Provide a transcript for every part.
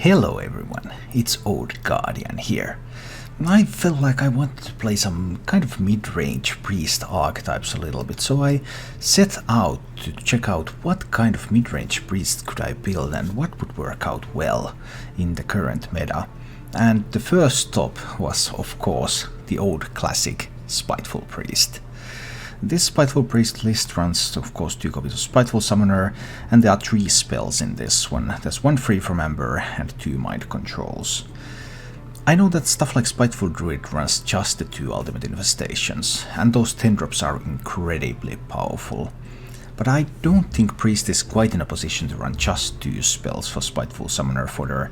Hello everyone, it's Old Guardian here. I felt like I wanted to play some kind of mid-range priest archetypes a little bit, so I set out to check out what kind of mid-range priest could I build and what would work out well in the current meta. And the first stop was, of course, the old classic Spiteful Priest. This Spiteful Priest list runs, of course, 2 copies of Spiteful Summoner, and there are 3 spells in this one. There's 1 free from Ember and 2 mind controls. I know that stuff like Spiteful Druid runs just the 2 ultimate infestations, and those 10 drops are incredibly powerful. But I don't think Priest is quite in a position to run just 2 spells for Spiteful Summoner fodder.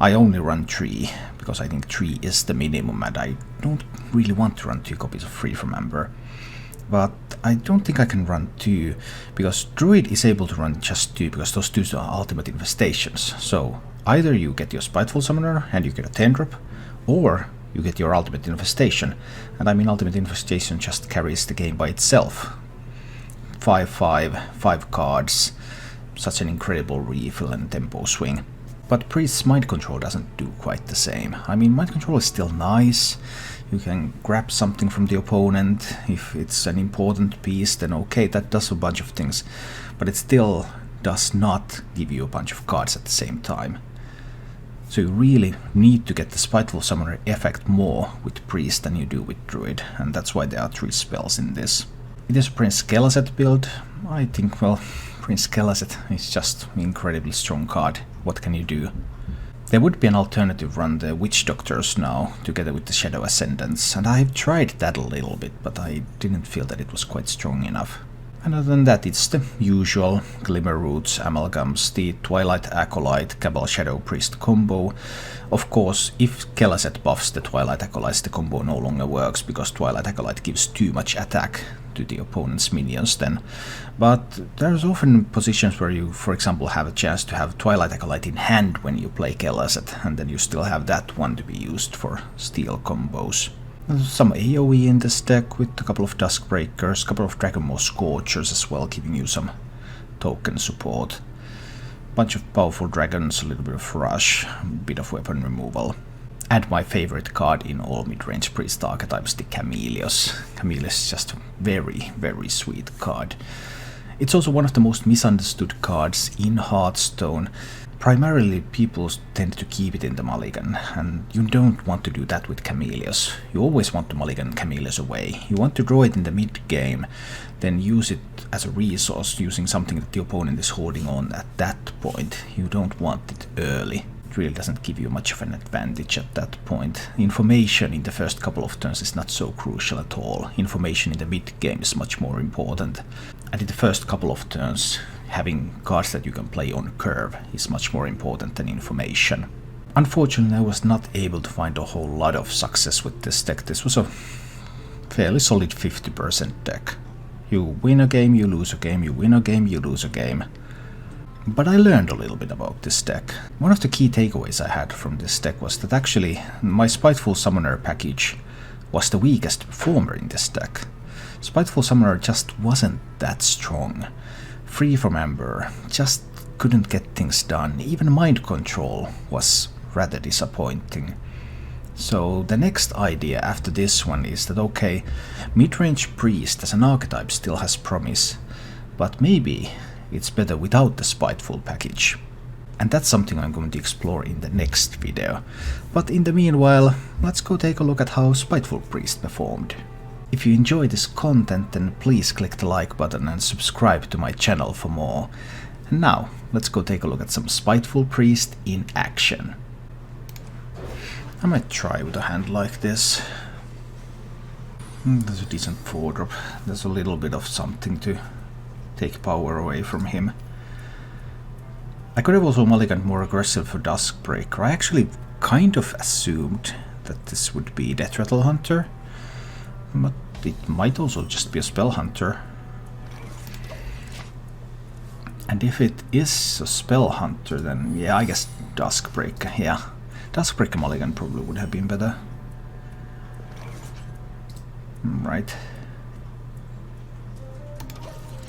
I only run 3, because I think 3 is the minimum, and I don't really want to run 2 copies of free from Ember. But I don't think I can run 2, because Druid is able to run just 2, because those 2 are ultimate infestations. So either you get your Spiteful Summoner and you get a 10 drop, or you get your ultimate infestation. And I mean, ultimate infestation just carries the game by itself. 5/5, 5 cards, such an incredible refill and tempo swing. But Priest's mind control doesn't do quite the same. I mean, mind control is still nice. You can grab something from the opponent. If it's an important piece, then okay, that does a bunch of things. But it still does not give you a bunch of cards at the same time. So you really need to get the Spiteful Summoner effect more with Priest than you do with Druid. And that's why there are 3 spells in this. It is a Prince Kelazet build. I think, well, Prince Kelazet is just an incredibly strong card. What can you do? There would be an alternative run the Witch Doctors now, together with the Shadow Ascendants, and I've tried that a little bit, but I didn't feel that it was quite strong enough. And other than that, it's the usual Glimmer Roots, Amalgams, the Twilight Acolyte, Cabal Shadow Priest combo. Of course, if Kelazet buffs the Twilight Acolytes, the combo no longer works, because Twilight Acolyte gives too much attack to the opponent's minions then. But there's often positions where you, for example, have a chance to have Twilight Acolyte in hand when you play Kelazet, and then you still have that one to be used for steal combos. There's some AoE in this deck with a couple of Duskbreakers, a couple of Dragonmaw Scorchers as well, giving you some token support. Bunch of powerful dragons, a little bit of rush, a bit of weapon removal. And my favorite card in all mid-range priest archetypes, the Camellios. Camellios is just a very, very sweet card. It's also one of the most misunderstood cards in Hearthstone. Primarily, people tend to keep it in the mulligan, and you don't want to do that with Camellios. You always want to mulligan Camellios away. You want to draw it in the mid-game, then use it as a resource, using something that the opponent is holding on at that point. You don't want it early. It really doesn't give you much of an advantage at that point. Information in the first couple of turns is not so crucial at all. Information in the mid-game is much more important. And in the first couple of turns, having cards that you can play on curve is much more important than information. Unfortunately, I was not able to find a whole lot of success with this deck. This was a fairly solid 50% deck. You win a game, you lose a game, you win a game, you lose a game. But I learned a little bit about this deck. One of the key takeaways I had from this deck was that actually my Spiteful Summoner package was the weakest performer in this deck. Spiteful Summoner just wasn't that strong. Free from Ember just couldn't get things done. Even mind control was rather disappointing. So the next idea after this one is that okay, mid-range Priest as an archetype still has promise, but maybe it's better without the Spiteful package. And that's something I'm going to explore in the next video. But in the meanwhile, let's go take a look at how Spiteful Priest performed. If you enjoy this content, then please click the like button and subscribe to my channel for more. And now, let's go take a look at some Spiteful Priest in action. I might try with a hand like this. There's a decent 4-drop. There's a little bit of something to take power away from him. I could have also mulliganed more aggressive for Duskbreaker. I actually kind of assumed that this would be Death Rattle Hunter, but it might also just be a Spell Hunter. And if it is a Spell Hunter, then yeah, I guess Duskbreaker, yeah. Duskbreaker mulligan probably would have been better. Right.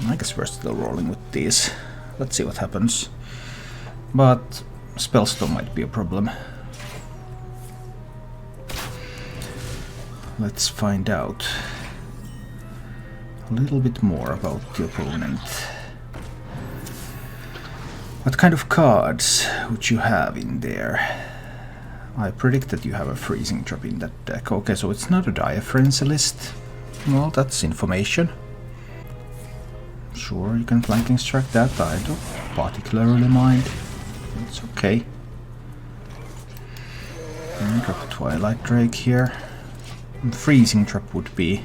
I guess we're still rolling with these. Let's see what happens. But Spellstone might be a problem. Let's find out a little bit more about the opponent. What kind of cards would you have in there? I predict that you have a freezing trap in that deck. Okay, so it's not a Dire Frenzy list. Well, that's information. Sure, you can flanking strike that. I don't particularly mind. It's okay. Drop a Twilight Drake here. And freezing trap would be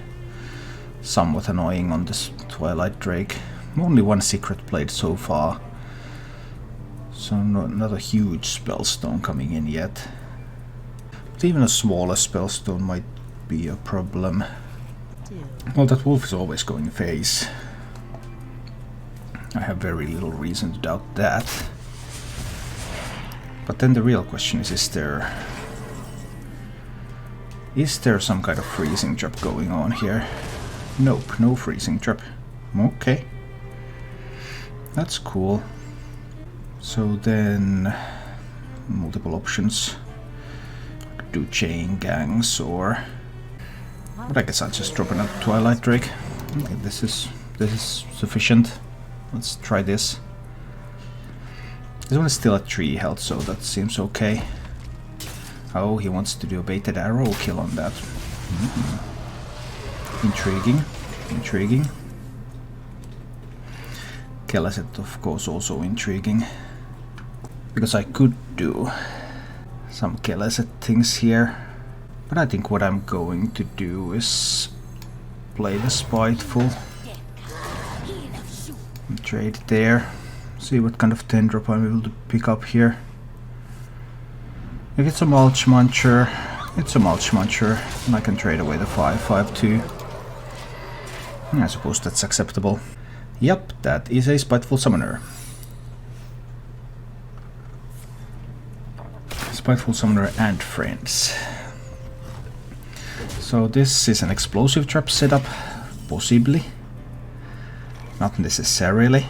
somewhat annoying on this Twilight Drake. Only one secret played so far. So not a huge spellstone coming in yet. But even a smaller spellstone might be a problem. Well, that wolf is always going face. I have very little reason to doubt that. But then the real question is there some kind of freezing trap going on here? Nope, no freezing trap. Okay. That's cool. So then, multiple options. I could do chain gangs or... But I guess I'll just drop another Twilight Drake. Okay, this is sufficient. Let's try this. This one is still at 3 health, so that seems okay. Oh, he wants to do a baited arrow kill on that. Intriguing. Intriguing. Kelleset, of course, also intriguing. Because I could do some Kelleset things here. But I think what I'm going to do is play the Spiteful. Trade there. See what kind of 10 drop I'm able to pick up here. If it's a Mulch Muncher, it's a Mulch Muncher. And I can trade away the 5/5/2. I suppose that's acceptable. Yep, that is a Spiteful Summoner. Spiteful Summoner and friends. So this is an explosive trap setup, possibly. Not necessarily.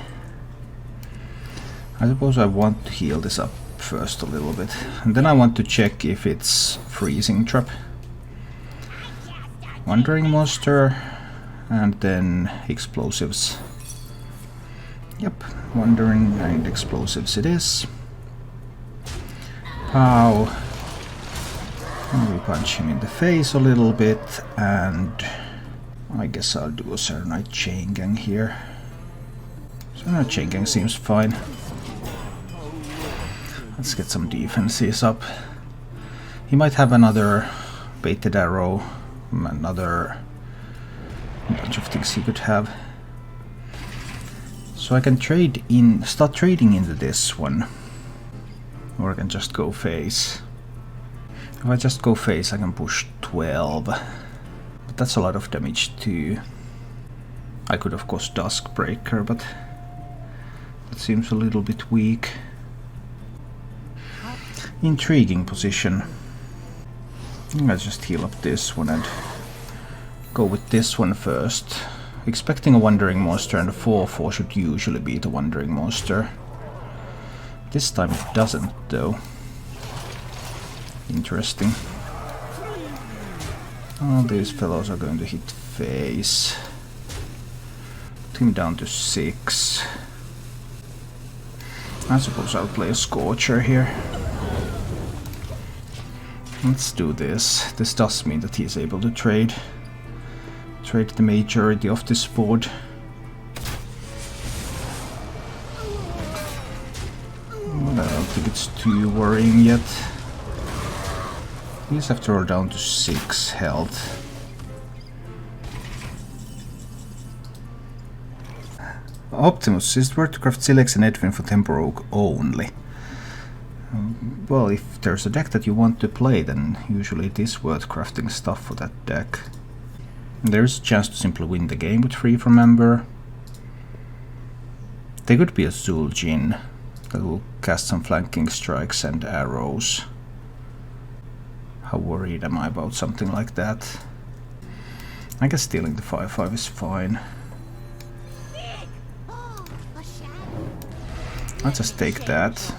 I suppose I want to heal this up first a little bit. And then I want to check if it's freezing trap. Wandering Monster. And then explosives. Yep, wandering and explosives it is. Pow. And we punch him in the face a little bit, and I guess I'll do a Serenite Chain Gang here. Serenite Chain Gang seems fine. Let's get some defenses up. He might have another baited arrow, another bunch of things he could have. So I can start trading into this one. Or I can just go face. If I just go face, I can push 12. But that's a lot of damage too. I could of course Duskbreaker, but that seems a little bit weak. Intriguing position. I'll just heal up this one and go with this one first. Expecting a Wandering Monster, and a 4/4 should usually be the Wandering Monster. This time it doesn't, though. Interesting. All these fellows are going to hit face. Put him down to 6. I suppose I'll play a Scorcher here. Let's do this. This does mean that he's able to trade the majority of this board. Well, I don't think it's too worrying yet. You just have to roll down to 6 health. Optimus, is it worth to craft Silex and Edwin for Temper Oak only? Well, if there's a deck that you want to play, then usually it is worth crafting stuff for that deck. There's a chance to simply win the game with Free from Ember. There could be a Zul'jin that will cast some flanking strikes and arrows. How worried am I about something like that? I guess stealing the 5/5 is fine. I'll just take that.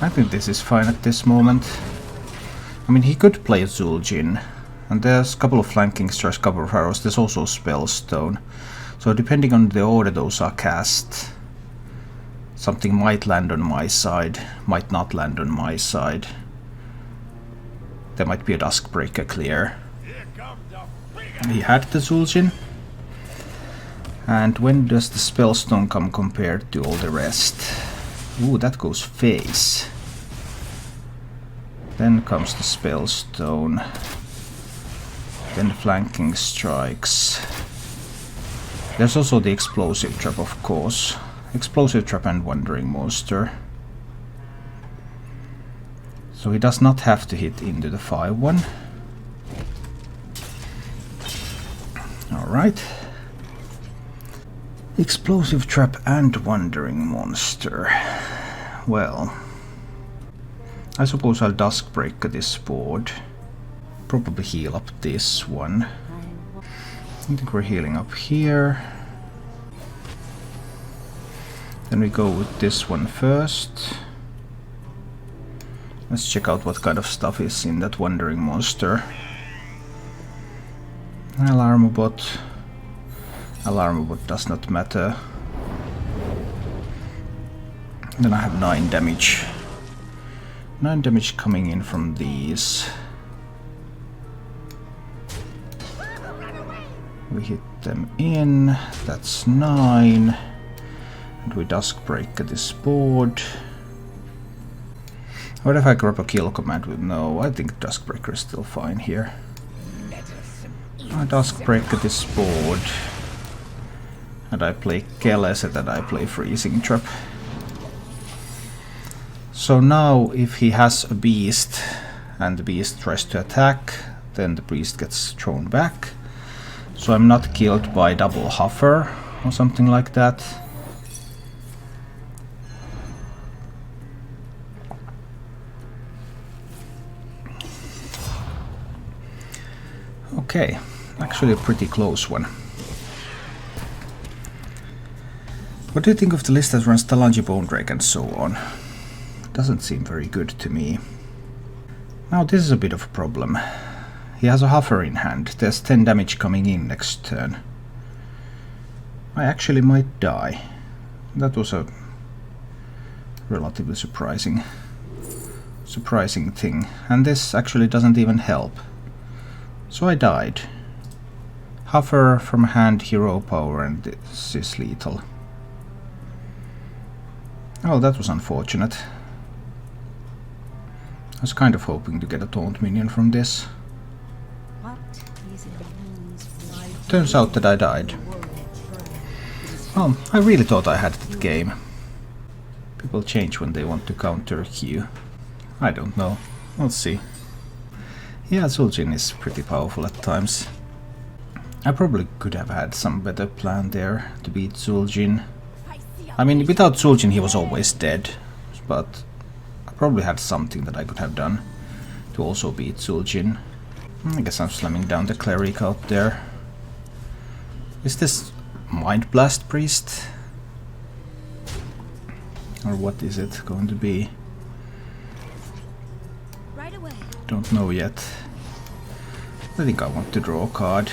I think this is fine at this moment. I mean, he could play Zul'jin, and there's a couple of flanking strikes, couple of arrows, there's also Spellstone. So depending on the order those are cast, something might land on my side, might not land on my side. There might be a Duskbreaker clear. He had the Zul'jin. And when does the Spellstone come compared to all the rest? Ooh, that goes face. Then comes the Spellstone. Then the flanking strikes. There's also the Explosive Trap, of course. Explosive Trap and Wandering Monster. So he does not have to hit into the 5-1. Alright. Explosive Trap and Wandering Monster. Well, I suppose I'll Duskbreaker this board. Probably heal up this one. I think we're healing up here. Then we go with this one first. Let's check out what kind of stuff is in that Wandering Monster. Alarmobot. Alarmobot does not matter. Then I have 9 damage. 9 damage coming in from these. We hit them in. That's 9. And we Duskbreaker this board. What if I grab a kill command with no? I think Duskbreaker is still fine here. I Duskbreaker this board. And I play Keleset and I play Freezing Trap. So now if he has a beast and the beast tries to attack, then the priest gets thrown back. So I'm not killed by double Huffer or something like that. Okay, actually a pretty close one. What do you think of the list that runs Talanji, Bone Drake and so on? Doesn't seem very good to me. Now this is a bit of a problem. He has a Huffer in hand. There's 10 damage coming in next turn. I actually might die. That was a relatively surprising thing. And this actually doesn't even help. So I died. Huffer from hand, hero power, and this is lethal. Oh, that was unfortunate. I was kind of hoping to get a taunt minion from this. Turns out that I died. Well, I really thought I had that game. People change when they want to counter Q. I don't know. We'll see. Yeah, Zul'jin is pretty powerful at times. I probably could have had some better plan there to beat Zul'jin. I mean, without Zul'jin he was always dead, but I probably had something that I could have done to also beat Zul'jin. I guess I'm slamming down the cleric out there. Is this Mind Blast Priest? Or what is it going to be? Right away. Don't know yet. I think I want to draw a card.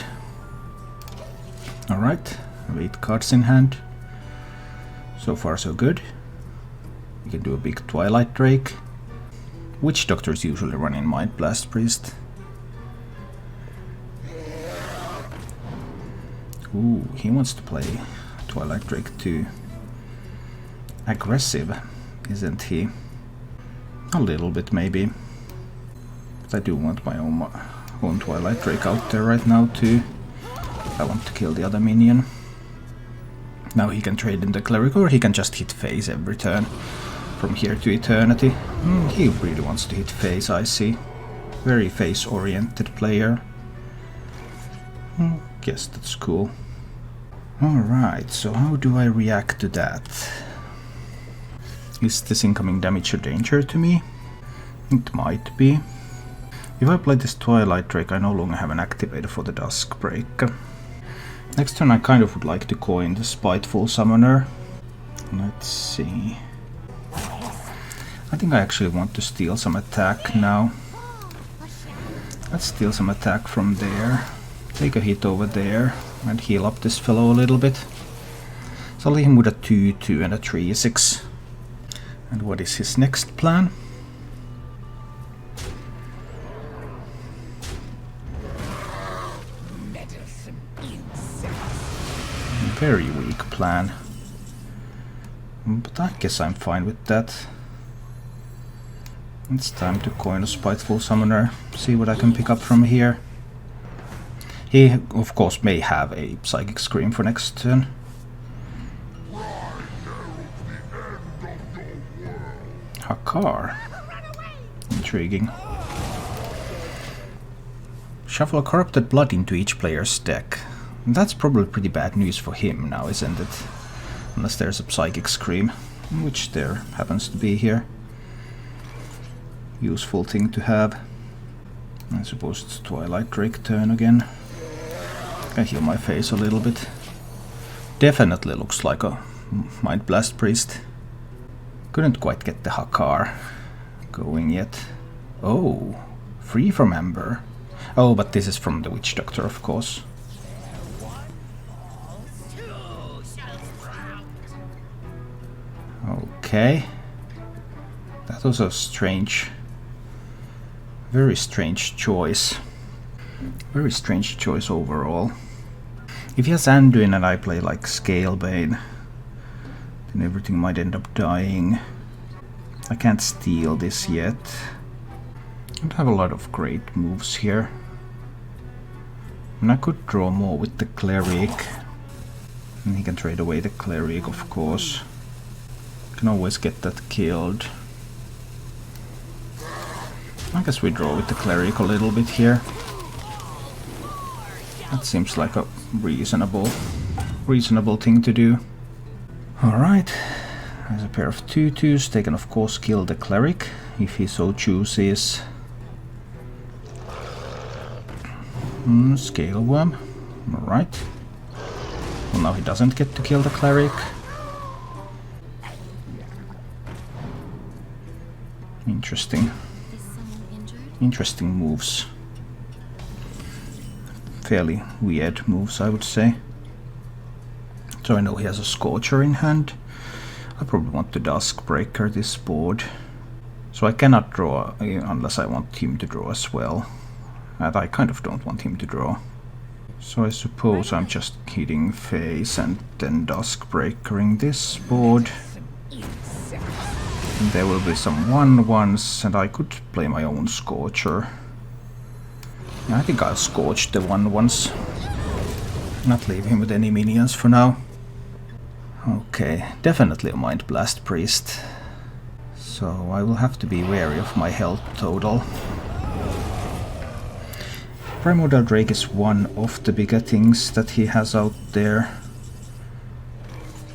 Alright, 8 cards in hand. So far so good. We can do a big Twilight Drake. Witch Doctors usually run in Mind Blast Priest. Ooh, he wants to play Twilight Drake too. Aggressive, isn't he? A little bit maybe. But I do want my own Twilight Drake out there right now too. I want to kill the other minion. Now he can trade in the cleric, or he can just hit face every turn from here to eternity. He really wants to hit face, I see. Very face-oriented player. Guess that's cool. Alright, so how do I react to that? Is this incoming damage a danger to me? It might be. If I play this Twilight Drake, I no longer have an activator for the Duskbreaker. Next turn I kind of would like to coin the Spiteful Summoner. Let's see. I think I actually want to steal some attack now. Let's steal some attack from there. Take a hit over there and heal up this fellow a little bit. So I'll leave him with a 2-2 and a 3-6. And what is his next plan? Very weak plan. But I guess I'm fine with that. It's time to coin a Spiteful Summoner, see what I can pick up from here. He, of course, may have a Psychic Scream for next turn. Hakar. Intriguing. Shuffle a Corrupted Blood into each player's deck. That's probably pretty bad news for him now, isn't it? Unless there's a Psychic Scream, which there happens to be here. Useful thing to have. I suppose it's Twilight Drake turn again. I heal my face a little bit. Definitely looks like a Mind Blast Priest. Couldn't quite get the Hakar going yet. Oh, free from Ember. Oh, but this is from the Witch Doctor, of course. Okay. That was a strange, very strange choice. Very strange choice overall. If he has Anduin and I play like Scalebane, then everything might end up dying. I can't steal this yet. I don't have a lot of great moves here. And I could draw more with the Cleric. And he can trade away the Cleric, of course. Can always get that killed. I guess we draw with the Cleric a little bit here. That seems like a reasonable thing to do. Alright, there's a pair of 2/2s. They can of course kill the Cleric if he so chooses. Scale Worm. Alright. Well, now he doesn't get to kill the Cleric. Interesting. Interesting moves. Fairly weird moves, I would say. So I know he has a Scorcher in hand. I probably want to Duskbreaker this board. So I cannot draw unless I want him to draw as well. And I kind of don't want him to draw. So I suppose I'm just hitting face and then Duskbreakering this board. And there will be some 1/1s, and I could play my own Scorcher. I think I'll Scorch the 1/1s. Not leave him with any minions for now. Okay, definitely a Mind Blast Priest. So I will have to be wary of my health total. Primordial Drake is one of the bigger things that he has out there.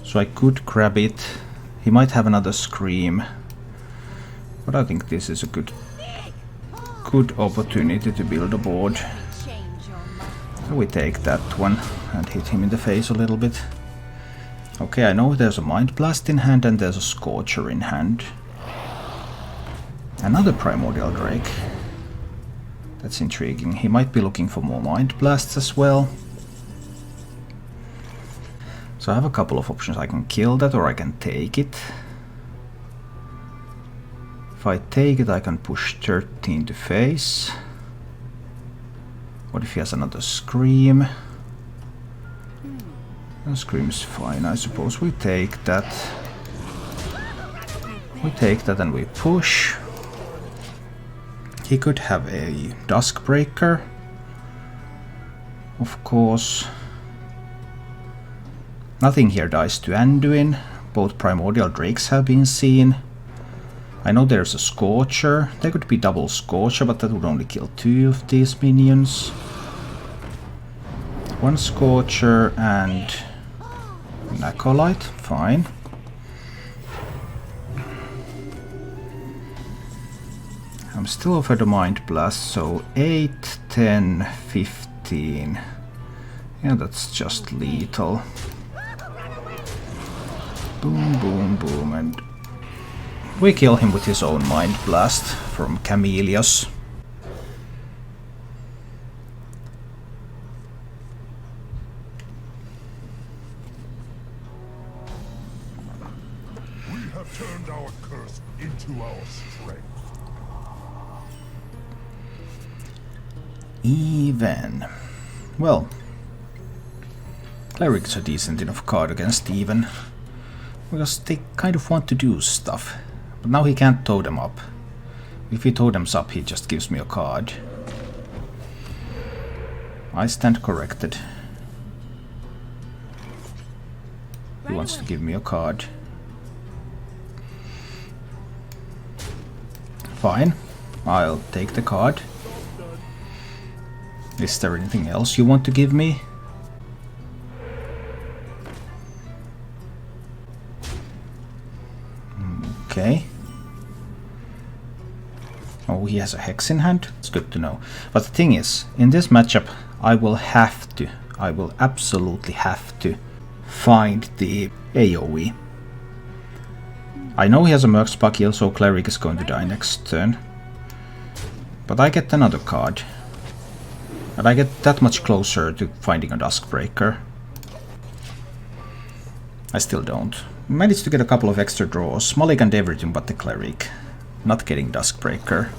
So I could grab it. He might have another Scream, but I think this is a good opportunity to build a board. So we take that one and hit him in the face a little bit. Okay, I know there's a Mind Blast in hand and there's a Scorcher in hand. Another Primordial Drake. That's intriguing. He might be looking for more Mind Blasts as well. So I have a couple of options. I can kill that or I can take it. If I take it, I can push 13 to face. What if he has another Scream? The Scream is fine, I suppose. We take that. We take that and we push. He could have a Duskbreaker, of course. Nothing here dies to Anduin. Both Primordial Drakes have been seen. I know there's a Scorcher. There could be double Scorcher, but that would only kill 2 of these minions. One Scorcher and an Acolyte. Fine. I'm still offered a Mind Blast, so 8, 10, 15. Yeah, that's just lethal. Boom, boom, boom, and We kill him with his own Mind Blast from Camelios. We have turned our curse into our strength. Even. Well, Cleric's a decent enough card against Even, because they kind of want to do stuff. But now he can't totem up. If he totems up, he just gives me a card. I stand corrected. He wants to give me a card. Fine, I'll take the card. Is there anything else you want to give me? Okay. Oh, he has a Hex in hand? It's good to know. But the thing is, in this matchup, I will absolutely have to find the AoE. I know he has a Merc Spark heal, so Cleric is going to die next turn. But I get another card. And I get that much closer to finding a Duskbreaker. I still don't. Managed to get a couple of extra draws. Mulliganed everything but the Cleric. Not getting Duskbreaker.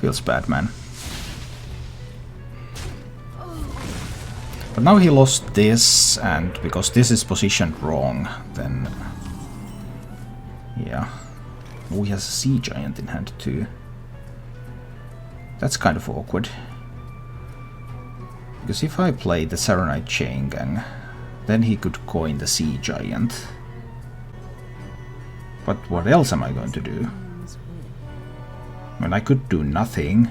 Feels bad, man. But now he lost this, and because this is positioned wrong, then... yeah. Oh, he has a Sea Giant in hand too. That's kind of awkward. Because if I play the Saronite Chain Gang, then he could coin the Sea Giant. But what else am I going to do? I mean, I could do nothing.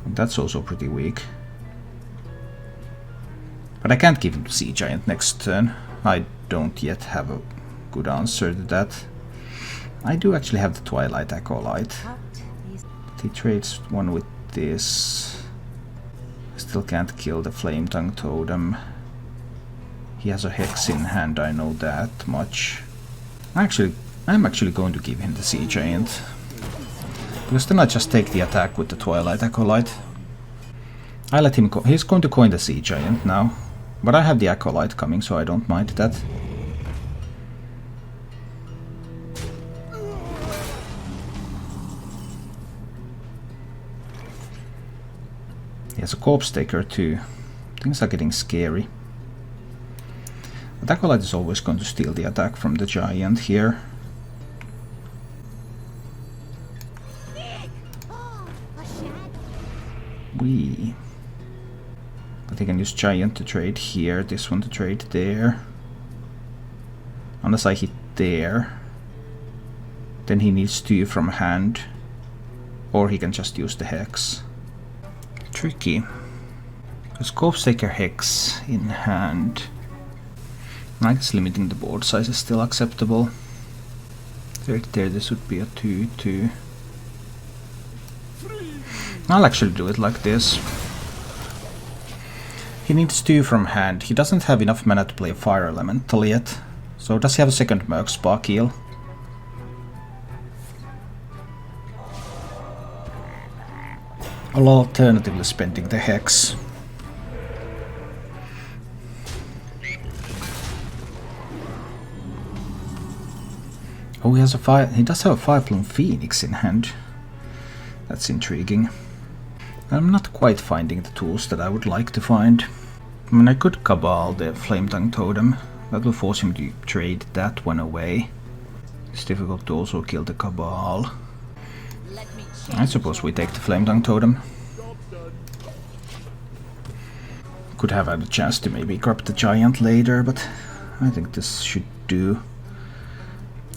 That's also pretty weak. But I can't give him the Sea Giant next turn. I don't yet have a good answer to that. I do actually have the Twilight Acolyte. But he trades one with this. I still can't kill the Flame Tongue Totem. He has a Hex in hand, I know that much. I'm actually going to give him the Sea Giant. Because then I just take the attack with the Twilight Acolyte. I let him he's going to coin the Sea Giant now. But I have the Acolyte coming, so I don't mind that. He has a Corpse Taker too. Things are getting scary. But Acolyte is always going to steal the attack from the Giant here. But he can use Giant to trade here, this one to trade there. Unless I hit there. Then he needs 2 from hand. Or he can just use the Hex. Tricky. Because Corpse Taker Hex in hand. I guess limiting the board size is still acceptable. Right there, this would be a 2-2. I'll actually do it like this. He needs 2 from hand. He doesn't have enough mana to play Fire Elemental yet. So does he have a second Merc Spark heal? I'll alternatively spending the Hex. Oh, he does have a 5-plume Phoenix in hand. That's intriguing. I'm not quite finding the tools that I would like to find. I mean, I could Cabal the Flame Tongue Totem. That will force him to trade that one away. It's difficult to also kill the Cabal. I suppose we take the Flame Tongue Totem. Could have had a chance to maybe grab the Giant later, but I think this should do.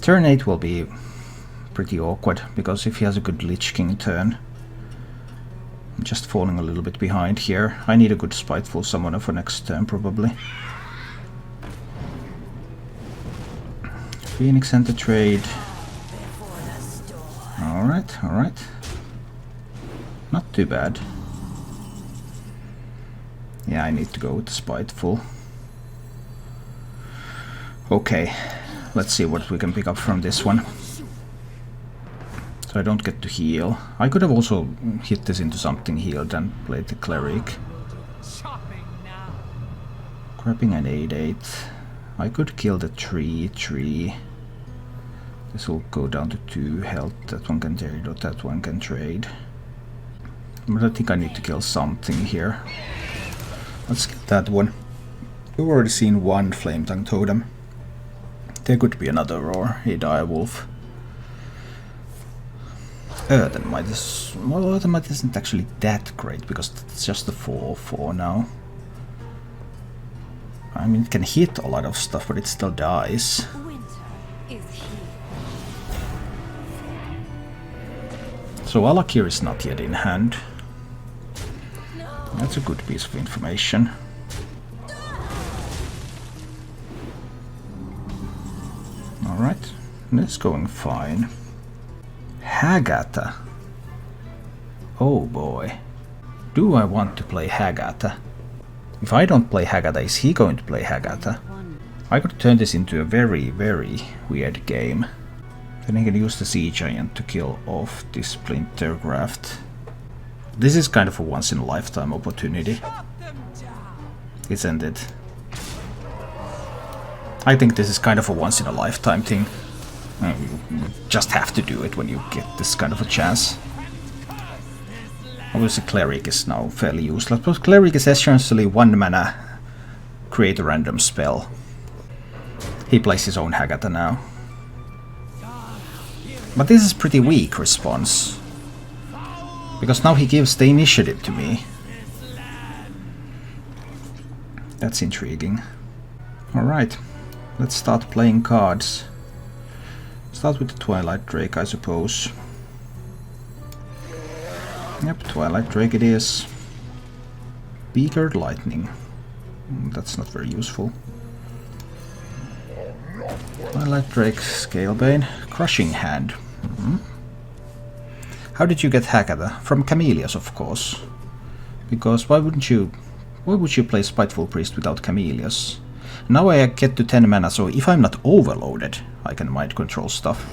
Turn 8 will be pretty awkward, because if he has a good Lich King turn... I'm just falling a little bit behind here. I need a good Spiteful Summoner for next turn, probably. Phoenix Center trade. Alright, alright. Not too bad. Yeah, I need to go with the Spiteful. Okay, let's see what we can pick up from this one. So I don't get to heal. I could have also hit this into something healed and played the cleric. Grabbing an 8/8. I could kill the 3/3. This will go down to 2 health. That one can trade or that one can trade. But I think I need to kill something here. Let's get that one. We've already seen one Flame Tongue Totem. There could be another or a direwolf. Earthenmight is... well, Earthenmight isn't actually that great because it's just a 4/4 now. I mean, it can hit a lot of stuff, but it still dies. So Alakir is not yet in hand. That's a good piece of information. Alright, this is going fine. Hagatha. Oh boy. Do I want to play Hagatha? If I don't play Hagatha, is he going to play Hagatha? I could turn this into a very, very weird game. Then I can use the Sea Giant to kill off this Splinter Graft. This is kind of a once-in-a-lifetime opportunity. Isn't it? I think this is kind of a once-in-a-lifetime thing. You just have to do it when you get this kind of a chance. Obviously Cleric is now fairly useless, but Cleric is essentially 1 mana, create a random spell. He plays his own Hagatha now. But this is pretty weak response. Because now he gives the initiative to me. That's intriguing. Alright, let's start playing cards. Start with the Twilight Drake, I suppose. Yep, Twilight Drake it is. Beakered Lightning. That's not very useful. Twilight Drake, Scalebane, Crushing Hand. How did you get Hagatha? From Camellias, of course. Because why would you play Spiteful Priest without Camellias? Now I get to 10 mana, so if I'm not overloaded, I can mind control stuff.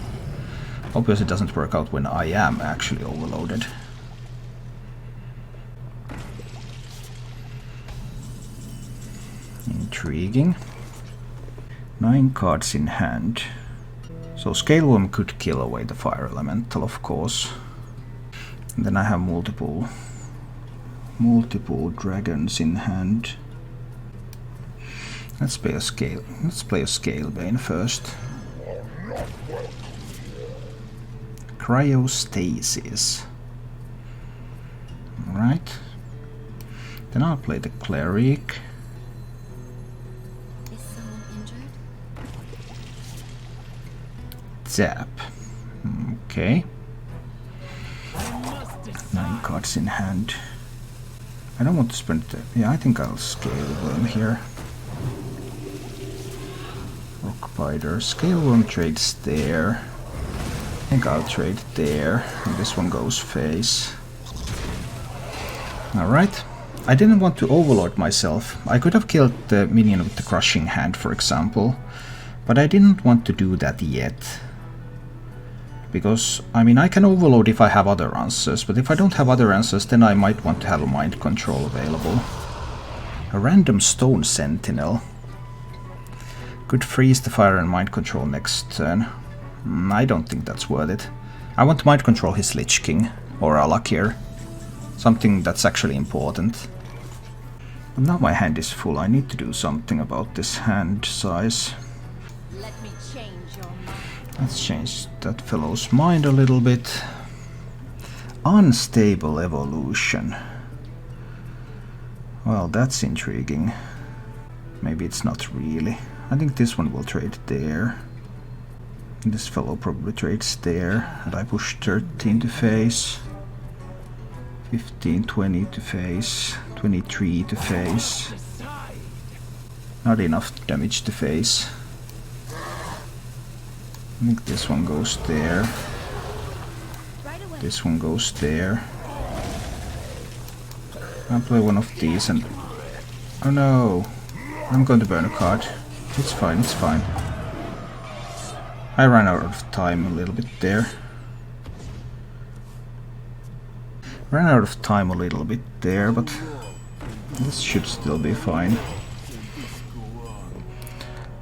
Obviously it doesn't work out when I am actually overloaded. Intriguing. 9 cards in hand. So Scaleworm could kill away the Fire Elemental, of course. And then I have multiple dragons in hand. Let's play a Scalebane first. Cryostasis. Alright. Then I'll play the Cleric. Is someone injured? Zap. Okay. 9 cards in hand. I don't want to spend the... yeah, I think I'll Scaleworm here. Rockbiter. Scaleworm trades there. I think I'll trade there. And this one goes face. Alright. I didn't want to overload myself. I could have killed the minion with the Crushing Hand, for example. But I didn't want to do that yet. Because, I mean, I can overload if I have other answers, but if I don't have other answers, then I might want to have a mind control available. A random Stone Sentinel. Could freeze the fire and mind control next turn. I don't think that's worth it. I want to mind control his Lich King, or Alakir. Something that's actually important. But now my hand is full, I need to do something about this hand size. Let me change your mind. Let's change that fellow's mind a little bit. Unstable Evolution. Well, that's intriguing. Maybe it's not really. I think this one will trade there. This fellow probably trades there. And I push 13 to face. 15, 20 to face. 23 to face. Not enough damage to face. I think this one goes there. This one goes there. I'll play one of these and... oh no! I'm going to burn a card. It's fine, it's fine. I ran out of time a little bit there. Ran out of time a little bit there, but this should still be fine.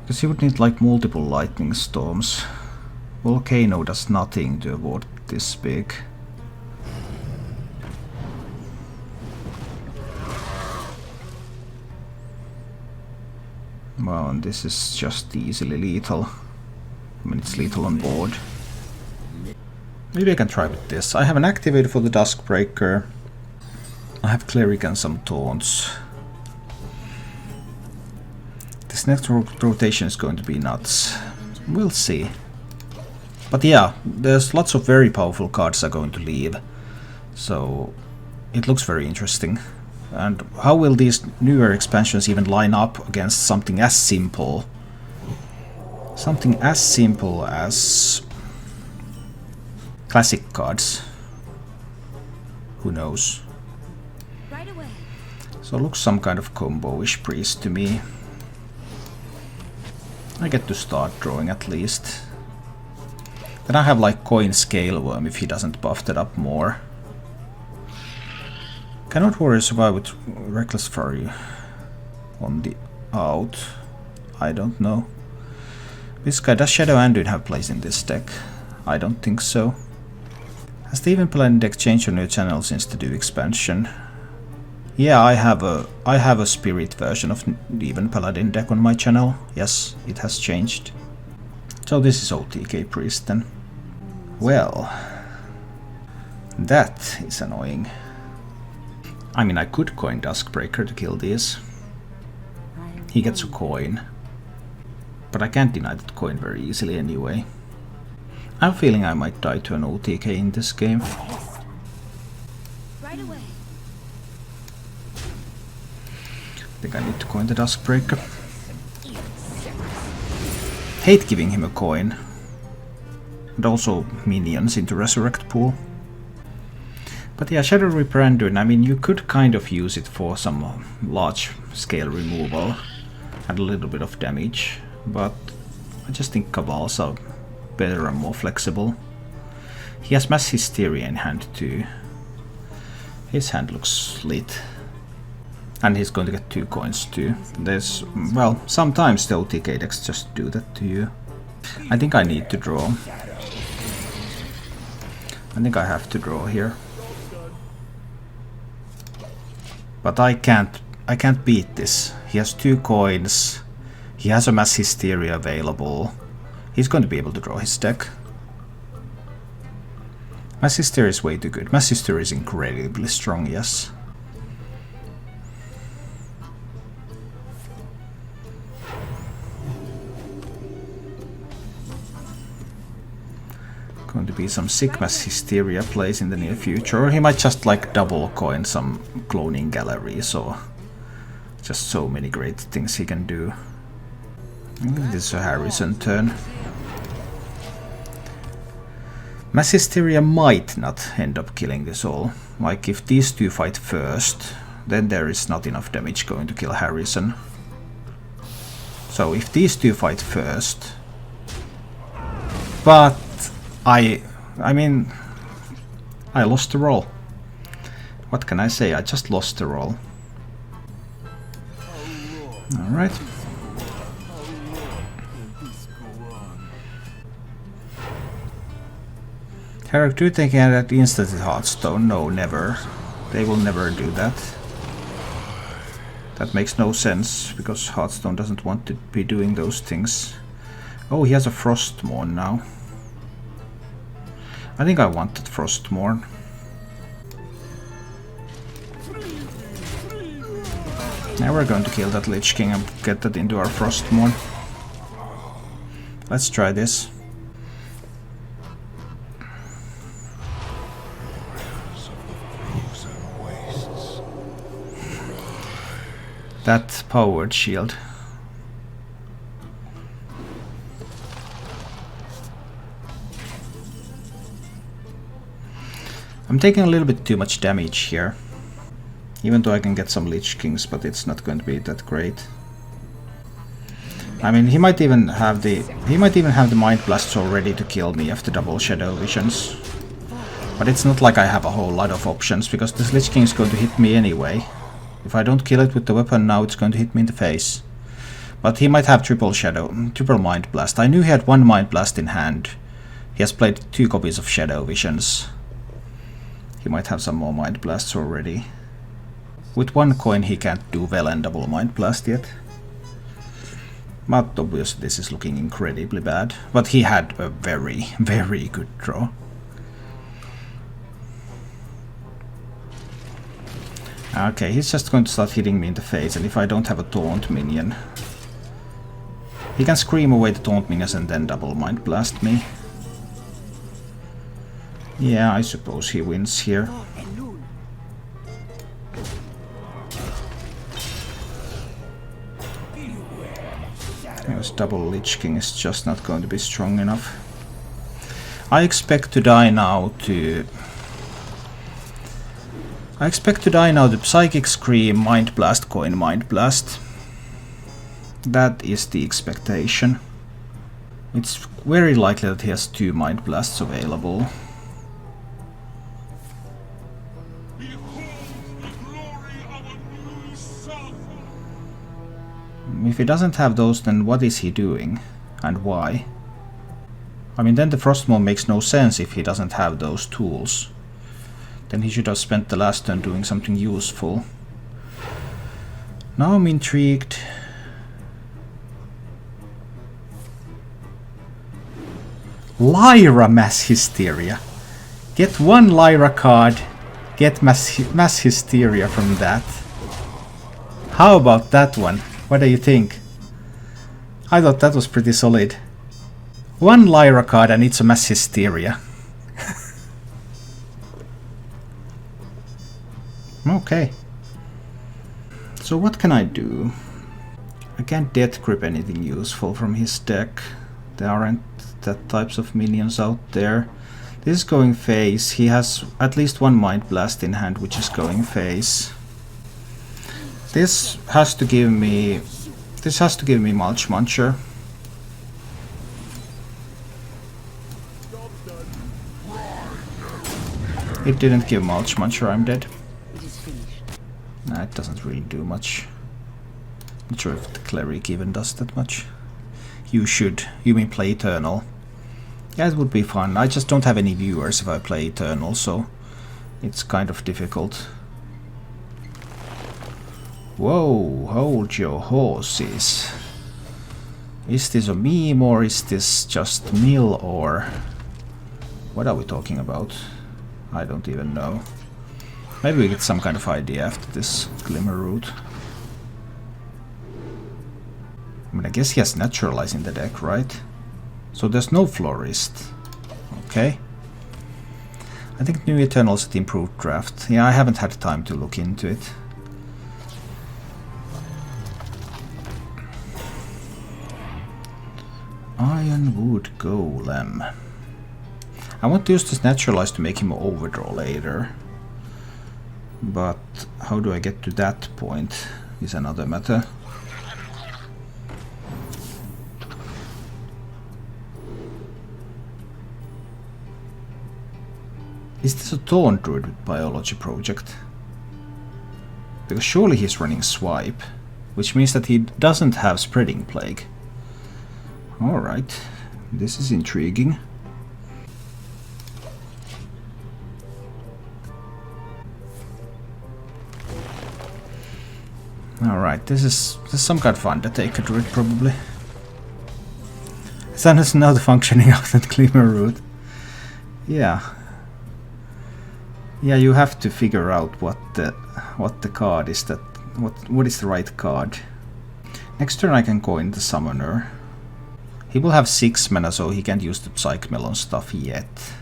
Because you would need like multiple lightning storms. Volcano does nothing to avoid this big. Well, and this is just easily lethal. I mean, it's lethal on board. Maybe I can try with this. I have an activator for the Duskbreaker. I have Cleric and some taunts. This next rotation is going to be nuts. We'll see. But yeah, there's lots of very powerful cards are going to leave. So it looks very interesting. And how will these newer expansions even line up against something as simple? Something as simple as classic cards. Who knows? Right away. So it looks some kind of combo-ish priest to me. I get to start drawing at least. Then I have like Coin Scaleworm if he doesn't buff that up more. Cannot Warrior survive with Reckless Fury on the out? I don't know. This guy, does Shadow Anduin have place in this deck? I don't think so. Has the Even Paladin deck changed on your channel since the new expansion? Yeah, I have a spirit version of the Even Paladin deck on my channel. Yes, it has changed. So this is OTK Priest then. Well, that is annoying. I mean, I could coin Duskbreaker to kill these. He gets a coin. But I can't deny that coin very easily anyway. I'm feeling I might die to an OTK in this game. Right away. I think I need to coin the Duskbreaker. Hate giving him a coin. And also minions into Resurrect Pool. But yeah, Shadow Reaper Anduin, I mean, you could kind of use it for some large scale removal and a little bit of damage, but I just think Cabals are better and more flexible. He has Mass Hysteria in hand too. His hand looks lit. And he's going to get 2 coins too. There's, well, sometimes the OTK decks just do that to you. I think I need to draw. I think I have to draw here. But I can't beat this. He has 2 coins. He has a Mass Hysteria available. He's going to be able to draw his deck. Mass Hysteria is way too good. Mass Hysteria is incredibly strong, yes. Going to be some sick Mass Hysteria plays in the near future, or he might just like double coin some cloning galleries, or just so many great things he can do. This is a Harrison turn. Mass Hysteria might not end up killing this all. Like if these 2 fight first, then there is not enough damage going to kill Harrison. So if these 2 fight first, but I mean, I lost the roll. What can I say? I just lost the roll. Alright. Character taking that instant Hearthstone? No, never. They will never do that. That makes no sense, because Hearthstone doesn't want to be doing those things. Oh, he has a Frostmourne now. I think I wanted Frostmourne. Now we're going to kill that Lich King and get that into our Frostmourne. Let's try this. That powered shield. I'm taking a little bit too much damage here. Even though I can get some Lich Kings, but it's not going to be that great. I mean, he might even have the Mind Blasts already to kill me after double Shadow Visions. But it's not like I have a whole lot of options, because this Lich King is going to hit me anyway. If I don't kill it with the weapon now, it's going to hit me in the face. But he might have triple Mind Blast. I knew he had one Mind Blast in hand. He has played 2 copies of Shadow Visions. He might have some more Mind Blasts already. With 1 coin he can't do well and double Mind Blast yet. But obviously this is looking incredibly bad. But he had a very, very good draw. Okay, he's just going to start hitting me in the face, and if I don't have a Taunt minion... He can scream away the Taunt minions and then double Mind Blast me. Yeah, I suppose he wins here. Because double Lich King is just not going to be strong enough. I expect to die now to Psychic Scream, Mind Blast, Coin Mind Blast. That is the expectation. It's very likely that he has 2 Mind Blasts available. If he doesn't have those, then what is he doing? And why? I mean, then the Frostmaw makes no sense if he doesn't have those tools. Then he should have spent the last turn doing something useful. Now I'm intrigued. Lyra Mass Hysteria. Get 1 Lyra card, get Mass Hysteria from that. How about that one? What do you think? I thought that was pretty solid. 1 Lyra card and it's a Mass Hysteria. Okay. So what can I do? I can't Death Grip anything useful from his deck. There aren't that types of minions out there. This is going face. He has at least 1 Mind Blast in hand, which is going face. This has to give me Mulch Muncher. It didn't give Mulch Muncher, I'm dead. Nah, it doesn't really do much. Not sure if the Cleric even does that much. You should. You mean play Eternal? Yeah, it would be fun. I just don't have any viewers if I play Eternal, so it's kind of difficult. Whoa, hold your horses. Is this a meme or is this just mill or... What are we talking about? I don't even know. Maybe we get some kind of idea after this Glimmer Root. I mean, I guess he has Naturalize in the deck, right? So there's no Florist. Okay. I think New Eternal's the improved draft. Yeah, I haven't had time to look into it. Ironwood Golem. I want to use this Naturalize to make him overdraw later. But how do I get to that point is another matter. Is this a Taunt Druid with Biology Project? Because surely he's running Swipe, which means that he doesn't have Spreading Plague. Alright, this is intriguing. Alright, this is some kind of Undertaker Druid probably. That is another functioning of that Glimmer Root. Yeah. Yeah, you have to figure out what the card is that what is the right card. Next turn I can coin the Summoner. He will have 6 mana, so he can't use the Psych Melon stuff yet.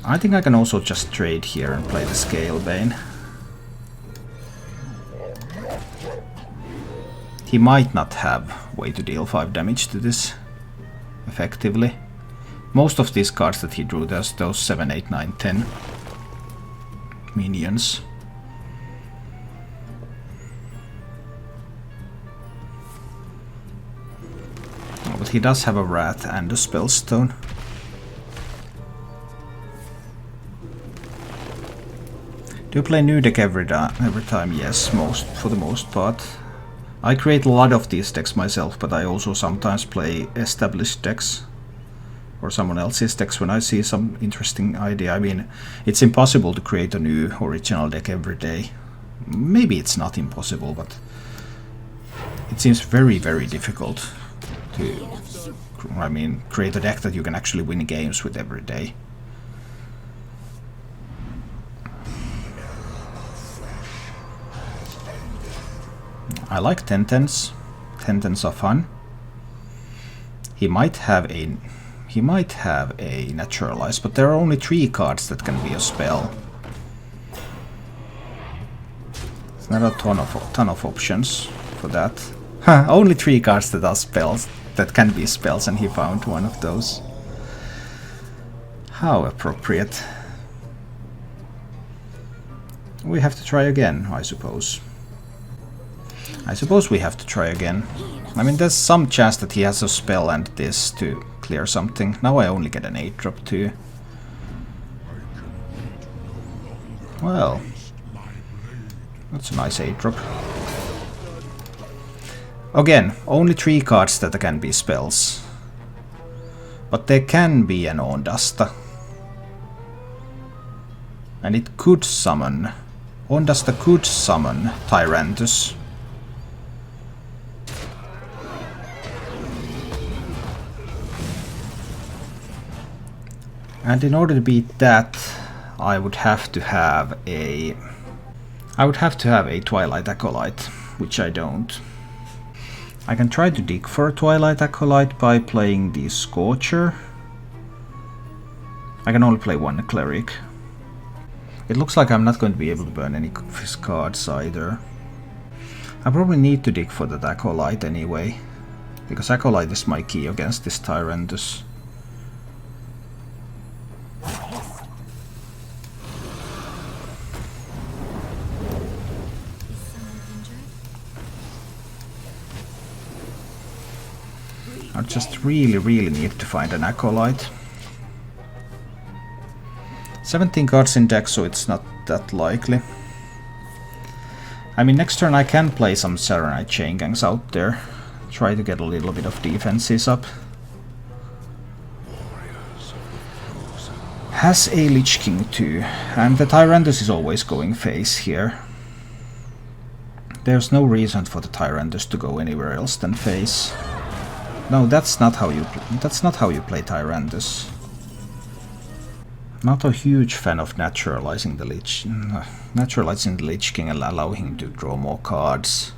I think I can also just trade here and play the Scalebane. He might not have way to deal 5 damage to this effectively. Most of these cards that he drew, there's those 7, 8, 9, 10 minions. he does have a Wrath and a Spellstone. Do you play new deck every time? Yes, for the most part. I create a lot of these decks myself, but I also sometimes play established decks. Or someone else's decks when I see some interesting idea. I mean, it's impossible to create a new original deck every day. Maybe it's not impossible, but it seems very, very difficult to, I mean, create a deck that you can actually win games with every day. I like 10/10s. 10/10s are fun. He might have a Naturalize, but there are only 3 cards that can be a spell. There's not a ton of options for that. Only 3 cards that are spells, that can be spells, and he found one of those. How appropriate. We have to try again, I suppose. I suppose we have to try again. I mean, there's some chance that he has a spell and this to clear something. Now I only get an 8-drop too. Well, that's a nice 8-drop. Again, only 3 cards that can be spells. But there can be an Ondasta. And it could summon. Ondasta could summon Tyrannus. And in order to beat that, I would have to have a Twilight Acolyte, which I don't. I can try to dig for a Twilight Acolyte by playing the Scorcher. I can only play 1 Cleric. It looks like I'm not going to be able to burn any of his cards either. I probably need to dig for that Acolyte anyway, because Acolyte is my key against this Tyrannus. I just really need to find an Acolyte. 17 cards in deck, so it's not that likely. I mean, next turn I can play some Saronite Chain Gangs out there. Try to get a little bit of defenses up. Has a Lich King too, and the Tyrannus is always going face here. There's no reason for the Tyrannus to go anywhere else than face. No, that's not how you play Tyrannus. Not a huge fan of naturalizing the Lich King and allow him to draw more cards.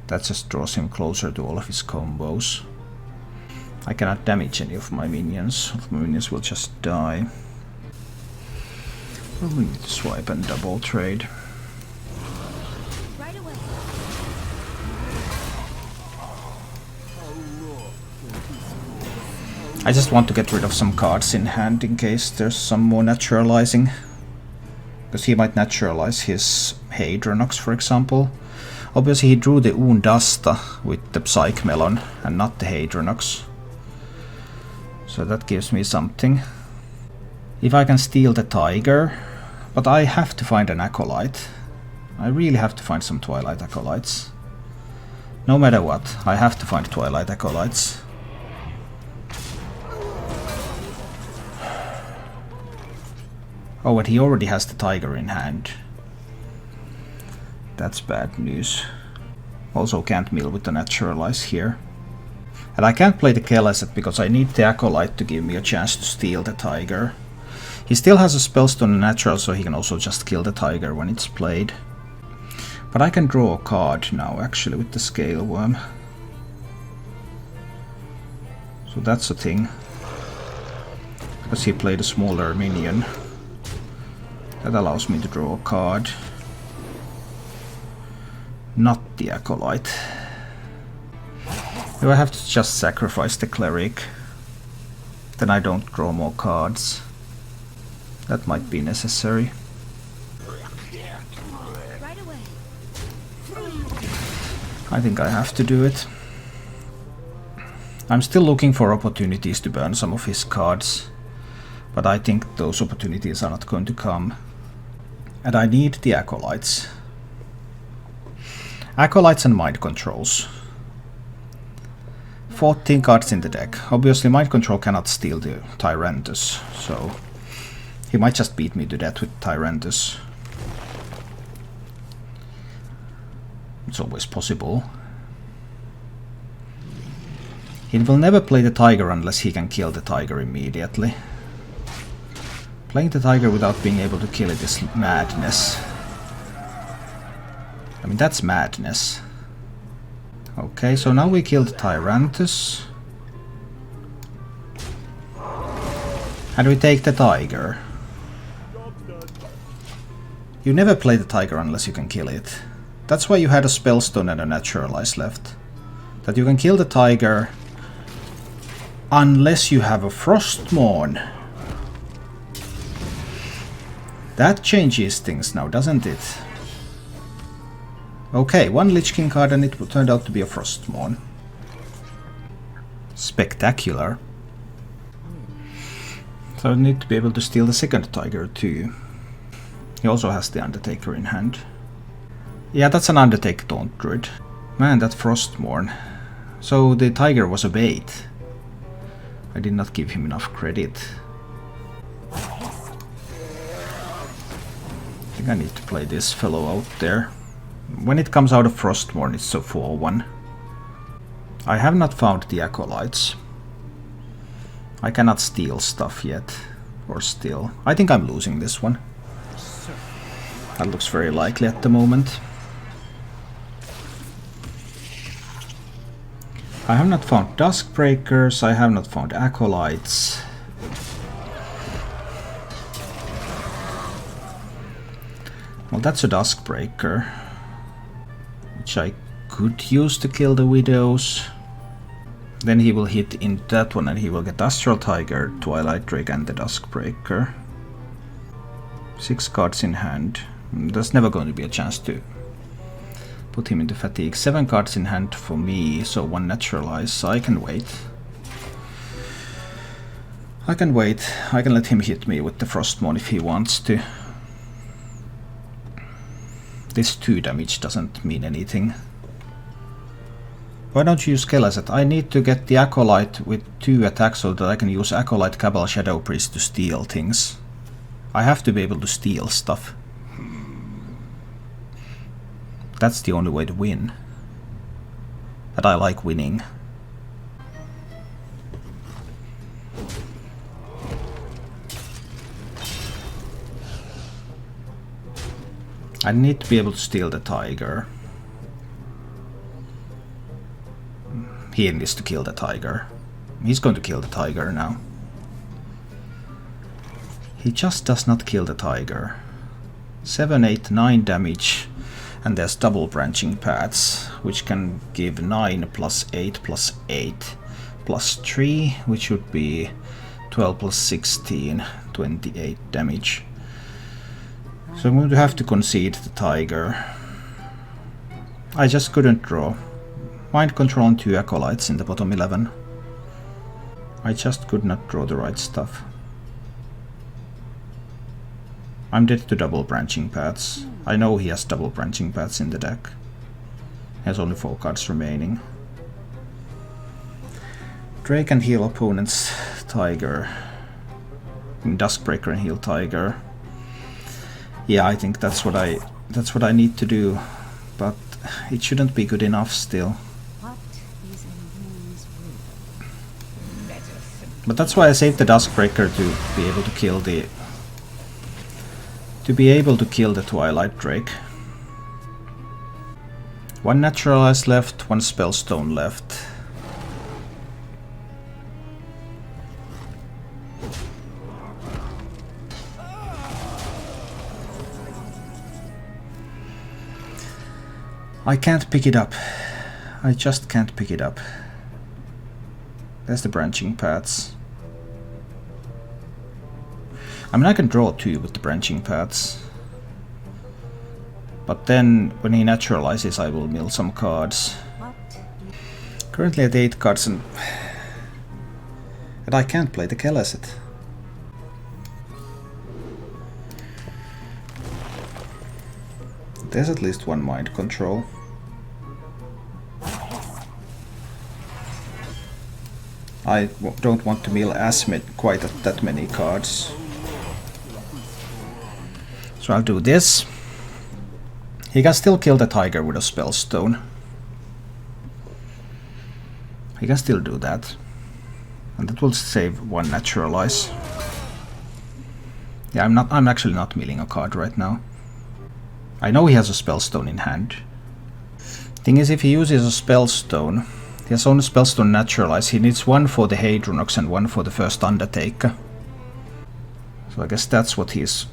That just draws him closer to all of his combos. I cannot damage any of my minions. My minions will just die. Probably need to swipe and double trade. Right away. I just want to get rid of some cards in hand in case there's some more naturalizing. Because he might naturalize his Hadronox, for example. Obviously he drew the Ondasta with the Psych Melon and not the Hadronox. So that gives me something. If I can steal the Tiger, but I have to find an Acolyte. I really have to find some Twilight Acolytes. No matter what, I have to find Twilight Acolytes. Oh, and he already has the Tiger in hand. That's bad news. Also can't mill with the Naturalize here. And I can't play the Kelesset because I need the Acolyte to give me a chance to steal the Tiger. He still has a Spellstone and Natural, so he can also just kill the Tiger when it's played. But I can draw a card now, actually, with the Scale Worm. So that's a thing. Because he played a smaller minion. That allows me to draw a card. Not the Acolyte. Do I have to just sacrifice the Cleric? Then I don't draw more cards. That might be necessary. Right away. I think I have to do it. I'm still looking for opportunities to burn some of his cards, but I think those opportunities are not going to come. And I need the Acolytes. Acolytes and Mind Controls. 14 cards in the deck. Obviously Mind Control cannot steal the Tyrannus, so he might just beat me to death with Tyrannus. It's always possible. He will never play the tiger unless he can kill the tiger immediately. Playing the tiger without being able to kill it is madness. I mean, that's madness. Okay, so now we killed Tyrannus. And we take the tiger. You never play the tiger unless you can kill it. That's why you had a Spellstone and a Naturalize left. That you can kill the tiger unless you have a Frostmourne. That changes things now, doesn't it? Okay, one Lich King card and it turned out to be a Frostmourne. Spectacular. So I need to be able to steal the second tiger too. He also has the Undertaker in hand. Yeah, that's an Undertaker Taunt Druid. Man, that Frostmourne. So the tiger was a bait. I did not give him enough credit. I think I need to play this fellow out there. When it comes out of Frostmourne, it's a 4-1. I have not found the Acolytes. I cannot steal stuff yet. Or steal. I think I'm losing this one. That looks very likely at the moment. I have not found Duskbreakers, I have not found Acolytes. Well, that's a Duskbreaker, which I could use to kill the Widows. Then he will hit in that one and he will get Astral Tiger, Twilight Drake and the Duskbreaker. 6 cards in hand. There's never going to be a chance to put him into fatigue. 7 cards in hand for me, so 1 Naturalize, so I can wait. I can wait. I can let him hit me with the Frostmourne if he wants to. This 2 damage doesn't mean anything. Why don't you use Kelazet? I need to get the Acolyte with 2 attacks so that I can use Acolyte, Cabal, Shadow Priest to steal things. I have to be able to steal stuff. That's the only way to win. And I like winning. I need to be able to steal the tiger. He needs to kill the tiger. He's going to kill the tiger now. He just does not kill the tiger. 7, 8, 9 damage. And there's double branching paths, which can give 9 plus 8 plus 8 plus 3, which would be 12 plus 16, 28 damage. So I'm going to have to concede the tiger. I just couldn't draw. Mind Control and 2 Acolytes in the bottom 11. I just could not draw the right stuff. I'm dead to double branching paths. I know he has double branching paths in the deck. He has only 4 cards remaining. Drake and heal opponent's tiger. Duskbreaker and heal tiger. Yeah, I think that's what I need to do, but it shouldn't be good enough still. But that's why I saved the Duskbreaker to be able to kill the Twilight Drake. 1 Naturalize left, 1 Spellstone left. I can't pick it up. I just can't pick it up. There's the branching paths. I mean, I can draw 2 with the branching paths. But then, when he naturalizes, I will mill some cards. Currently at 8 cards, and But I can't play the Kelesset. There's at least one mind control. I don't want to mill quite that many cards. So I'll do this. He can still kill the tiger with a spellstone. He can still do that. And that will save one naturalize. Yeah, I'm actually not milling a card right now. I know he has a spellstone in hand. Thing is, if he uses a spellstone, he has only spellstone naturalize. He needs one for the Hadronox and one for the first Undertaker. So I guess that's what he's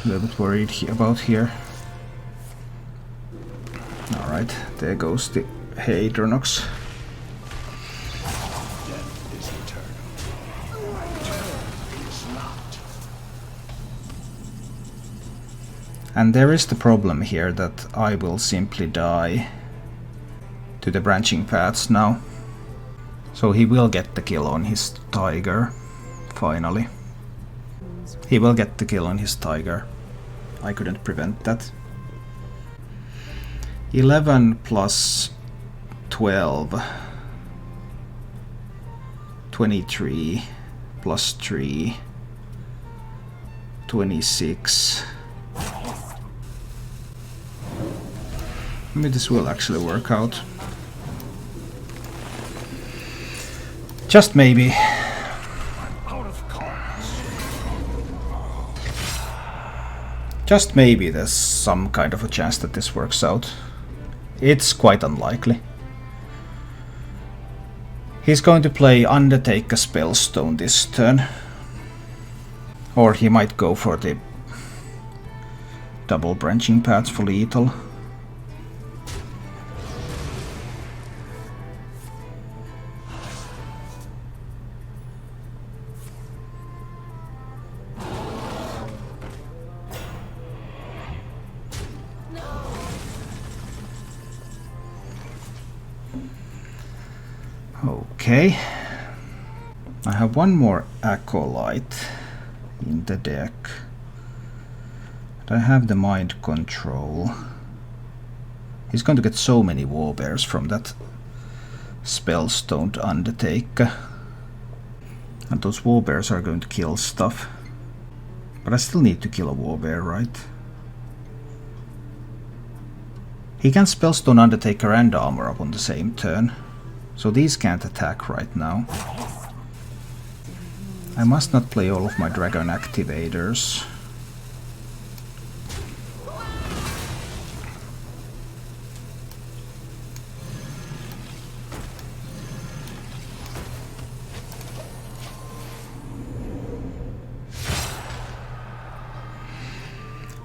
a little bit worried about here. Alright, there goes the Hadronox. And there is the problem here that I will simply die to the branching paths now. So he will get the kill on his tiger, finally. He will get the kill on his tiger. I couldn't prevent that. 11 plus 12. 23 plus 3. 26. Maybe this will actually work out. Just maybe. Just maybe there's some kind of a chance that this works out. It's quite unlikely. He's going to play Undertaker Spellstone this turn. Or he might go for the double branching paths for lethal. Okay, I have one more Acolyte in the deck. And I have the mind control. He's going to get so many warbears from that spellstoned Undertaker. And those warbears are going to kill stuff. But I still need to kill a warbear, right? He can spellstone Undertaker and armor up on the same turn. So these can't attack right now. I must not play all of my dragon activators.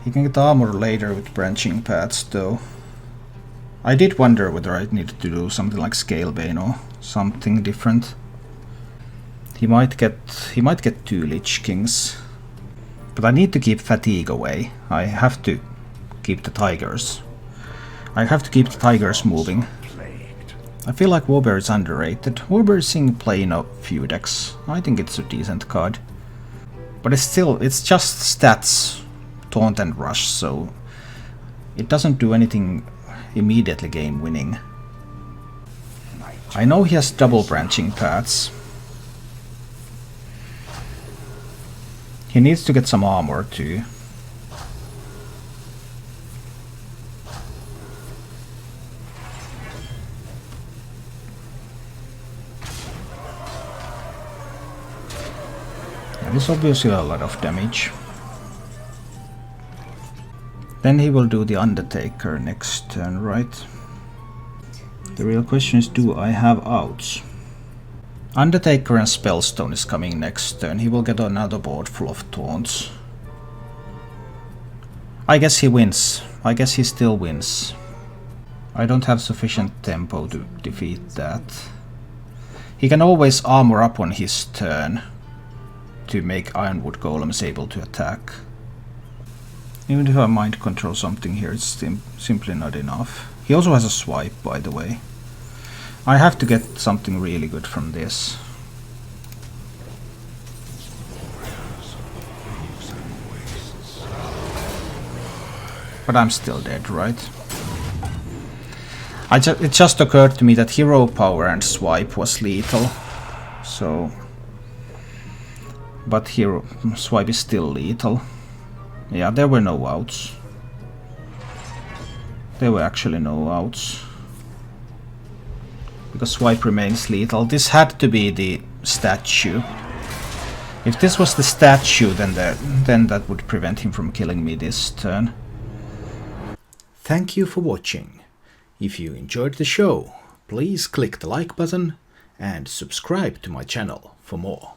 He can get armor later with branching paths though. I did wonder whether I needed to do something like Scalebane or something different. He might get 2 Lich Kings. But I need to keep fatigue away. I have to keep the tigers. I have to keep the tigers moving. I feel like Warbear is underrated. Warbear is seeing play in a few decks. I think it's a decent card. But it's just stats, taunt and rush, so it doesn't do anything immediately game winning. I know he has double branching paths. He needs to get some armor too. That is obviously a lot of damage. Then he will do the Undertaker next turn, right? The real question is, do I have outs? Undertaker and Spellstone is coming next turn. He will get another board full of taunts. I guess he wins. I guess he still wins. I don't have sufficient tempo to defeat that. He can always armor up on his turn to make Ironwood Golems able to attack. Even if I mind control something here, it's simply not enough. He also has a swipe, by the way. I have to get something really good from this. But I'm still dead, right? It just occurred to me that hero power and swipe was lethal. So... But hero swipe is still lethal. Yeah, there were no outs. There were actually no outs. Because swipe remains lethal. This had to be the statue. If this was the statue, then that would prevent him from killing me this turn. Thank you for watching. If you enjoyed the show, please click the like button and subscribe to my channel for more.